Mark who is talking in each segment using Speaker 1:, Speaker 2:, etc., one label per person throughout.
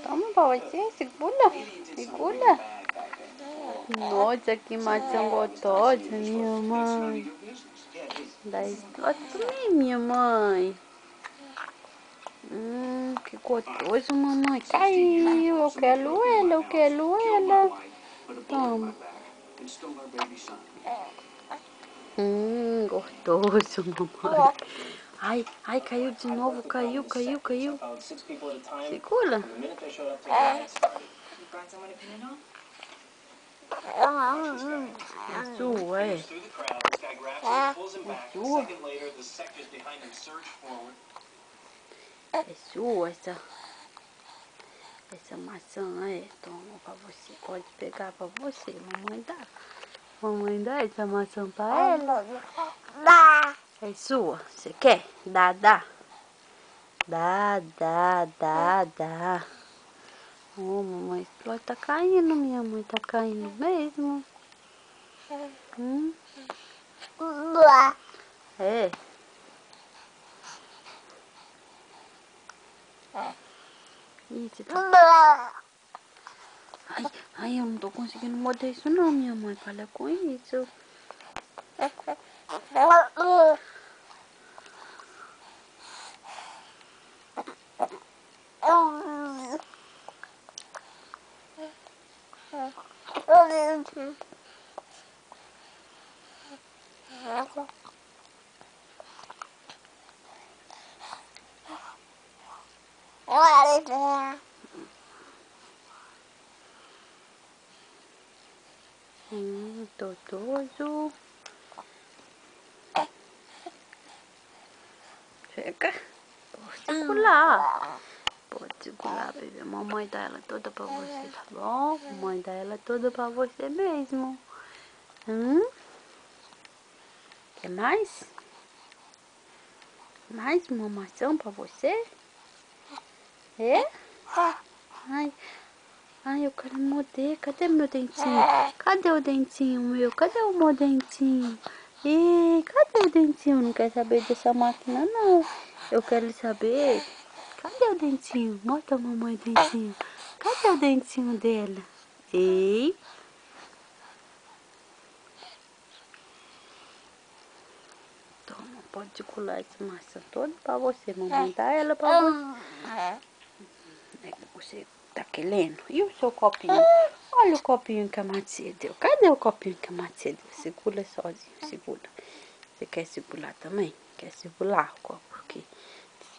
Speaker 1: Toma pra você, segura, segura. Nossa, que maçã gostosa, minha mãe. Dá explode pra mim, minha mãe. Que gostoso, mamãe. Caiu, eu quero ela, eu quero ela. Toma. Gostoso, mamãe. Ai, ai, caiu de novo, caiu. Segura. É sua, é. É sua essa maçã, é. Toma pra você, pode pegar pra você, mamãe dá. Mamãe dá essa maçã pra ela. É sua, você quer? Dá. Dá. Oh, mamãe, explode, tá caindo, minha mãe, tá caindo mesmo. É. Isso, tá... Ai, eu não tô conseguindo morder isso não, minha mãe, para com isso. Totoso. Chega. Pode segurar, bebê. Mamãe dá ela toda pra você, tá bom? Mamãe dá ela toda pra você mesmo. Quer mais? Mais uma maçã pra você? É? Ai, eu quero morder. Cadê meu dentinho? Cadê o dentinho meu? Cadê o meu dentinho? Ih, cadê o dentinho? Não quer saber dessa máquina, não. Eu quero saber. Cadê o dentinho? Mostra a mamãe o dentinho. Cadê o dentinho dela? Ei. Toma, pode colar essa maçã toda pra você. Mamãe dá ela pra você. Você tá querendo? E o seu copinho? Olha o copinho que a Matia deu. Cadê o copinho que a Matia deu? Segura sozinho, segura. Você quer segurar também? Quer segurar o copo que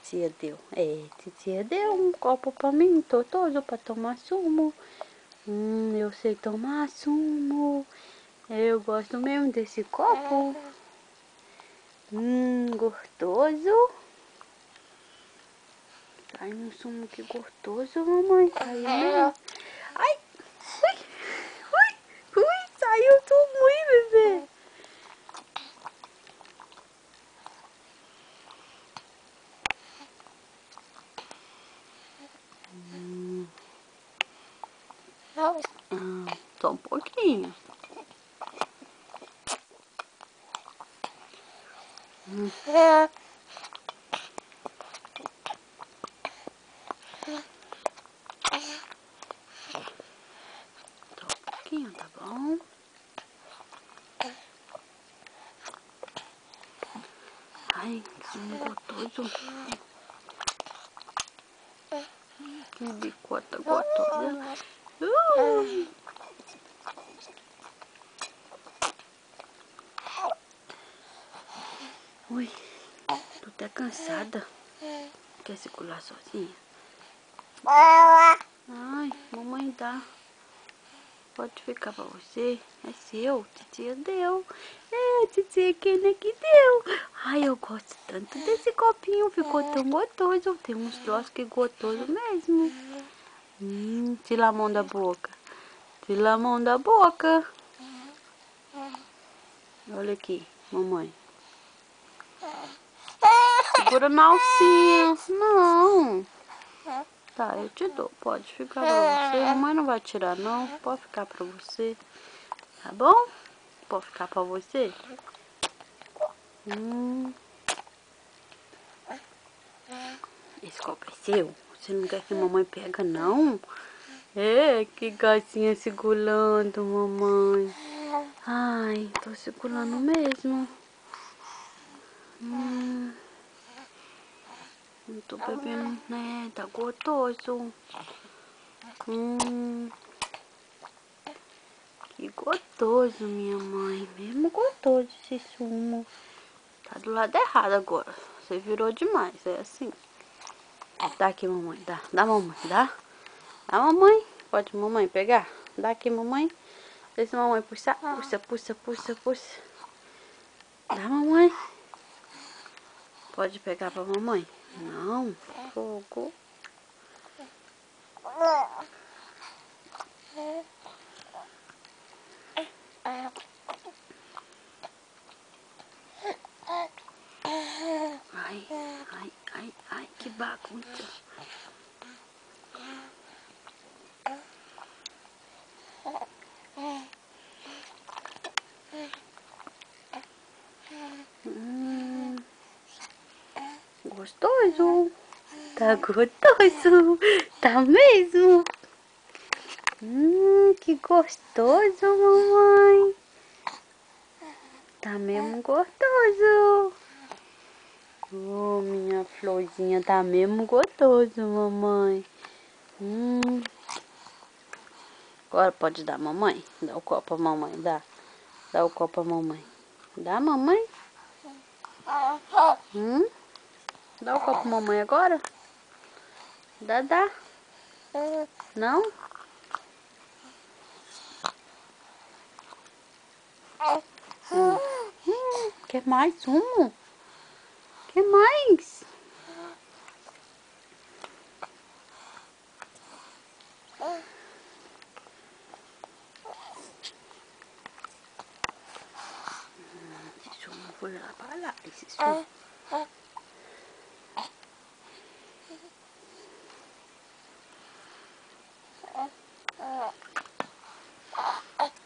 Speaker 1: titia deu? É, titia deu um copo pra mim, totoso, pra tomar sumo. Eu sei tomar sumo. Eu gosto mesmo desse copo. Gostoso. Ai, um sumo que gostoso, mamãe. Caiu mesmo. Ai, ui, saiu tudo aí, bebê. Só um pouquinho. Só um pouquinho, tá bom? Ai, que gostoso. Que bicota gostosa. Ui, tô até cansada. Quer circular sozinha? Ai, mamãe dá. Pode ficar pra você. É seu. Titia deu. É, titia Kena que deu. Ai, eu gosto tanto desse copinho. Ficou tão gostoso. Tem uns troços que é gostoso mesmo. Tira a mão da boca. Tira a mão da boca. Olha aqui, mamãe. Segura na alcinha. Não. Tá, eu te dou. Pode ficar pra você. Mamãe não vai tirar, não. Pode ficar pra você. Tá bom? Pode ficar pra você? Esse copo é seu? Você não quer que a mamãe pega, não? É, que gatinha segurando, mamãe. Ai, tô segurando mesmo. Não tô bebendo, né? Tá gostoso. Que gostoso, minha mãe. Mesmo gostoso esse sumo. Tá do lado errado agora. Você virou demais, é assim. Dá aqui, mamãe. Dá, mamãe. Dá, mamãe. Pode mamãe pegar? Dá aqui, mamãe. Deixa a mamãe puxar. Puxa. Dá, mamãe. Pode pegar pra mamãe? Não. Fogo. Ai, que bagunça. Gostoso. Tá gostoso. Tá mesmo. Que gostoso, mamãe. Tá mesmo gostoso. Oh, minha florzinha, tá mesmo gostoso, mamãe. Agora pode dar, mamãe. Dá o copo, mamãe. Dá o copo a mamãe. Dá, mamãe? Dá o copo, mamãe, agora? Dá. Não? Quer mais sumo? Quer mais? Esse sumo foi lá pra lá, esse sumo.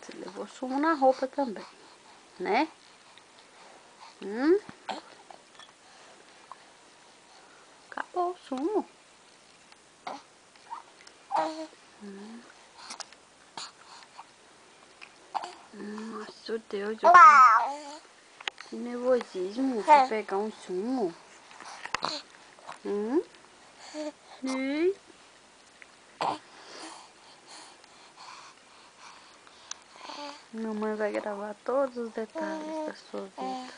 Speaker 1: Você levou sumo na roupa também, né? Acabou o sumo. Nossa, Deus, que nervosismo pra pegar um sumo. E... Mamãe vai gravar todos os detalhes da sua vida.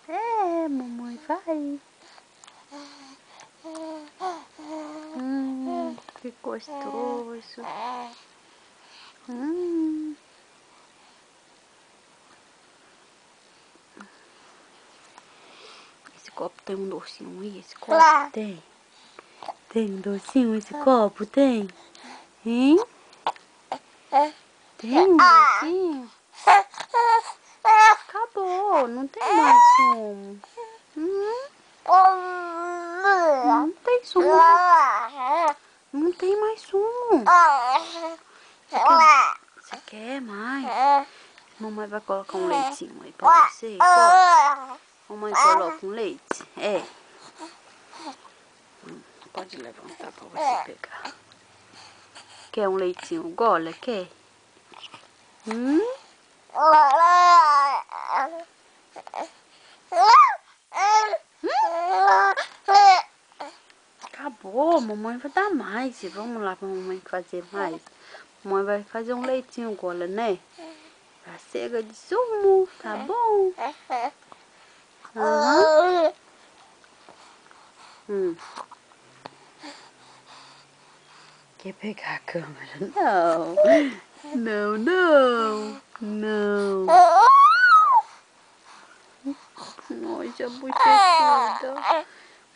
Speaker 1: É, mamãe vai. Que gostoso. Esse copo tem um docinho aí? Esse copo tem? Tem um docinho esse copo? Tem? Hein? Tem um docinho? Acabou, não tem mais sumo. Não tem sumo. Não tem mais sumo. Você quer mais? Mamãe vai colocar um leitinho aí pra você. Mamãe coloca um leite. É. Pode levantar pra você pegar. Quer um leitinho gola? Quer? Acabou, mamãe vai dar mais. Vamos lá pra mamãe fazer mais. Mamãe vai fazer um leitinho gola, né? Pra cega de sumo, tá bom? Quer pegar a câmera? Não. Não. Nossa, bochechuda.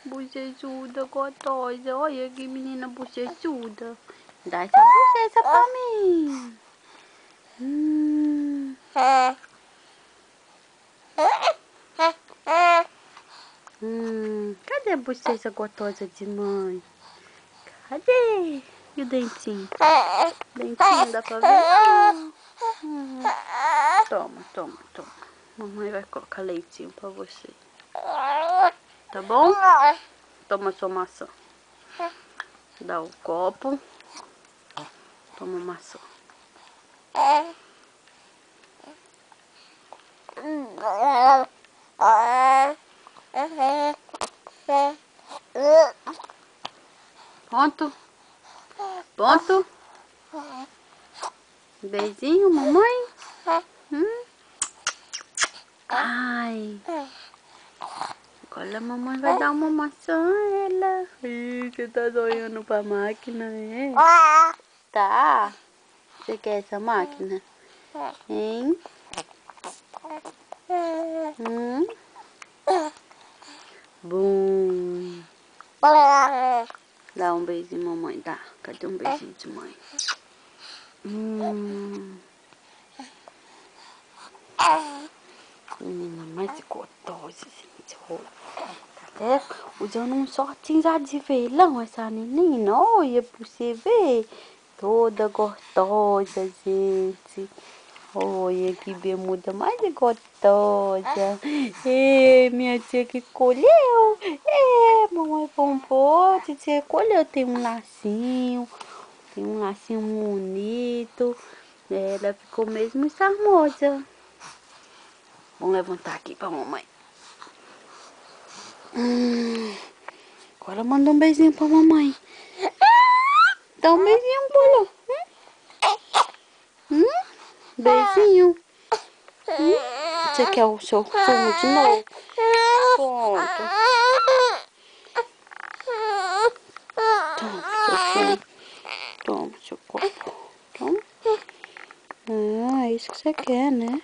Speaker 1: Bochechuda, gostosa. Olha que menina bochechuda. Dá essa bochecha pra mim. Cadê a bochecha gostosa de mãe? Cadê? E o dentinho? Dentinho, dá pra ver? Toma. Mamãe vai colocar leitinho pra você. Tá bom? Toma sua maçã. Dá o copo. Toma a maçã. Pronto? Pronto? Beijinho, mamãe? Ai. Agora a mamãe vai dar uma maçã a ela. Ih, você tá olhando pra máquina, é? Tá. Você quer essa máquina? Hein? Bum. Dá um beijinho, mamãe. Dá. Cadê um beijinho de mãe? Menina mais gostosa, gente. Até usando um shortinho já de velão, essa menina. Olha pra você ver. Toda gostosa, gente. Olha que bermuda mais gostosa. É, minha tia que escolheu. É, mamãe comprou. Tia escolheu. Tem um lacinho. Tem um lacinho bonito. Ela ficou mesmo charmosa. Vamos levantar aqui pra mamãe. Agora manda um beijinho pra mamãe. Dá um beijinho, Polo. Beijinho. Você quer o seu sumo de novo? Pronto. Toma seu sumo. Toma seu copo. Toma. Ah, é isso que você quer, né?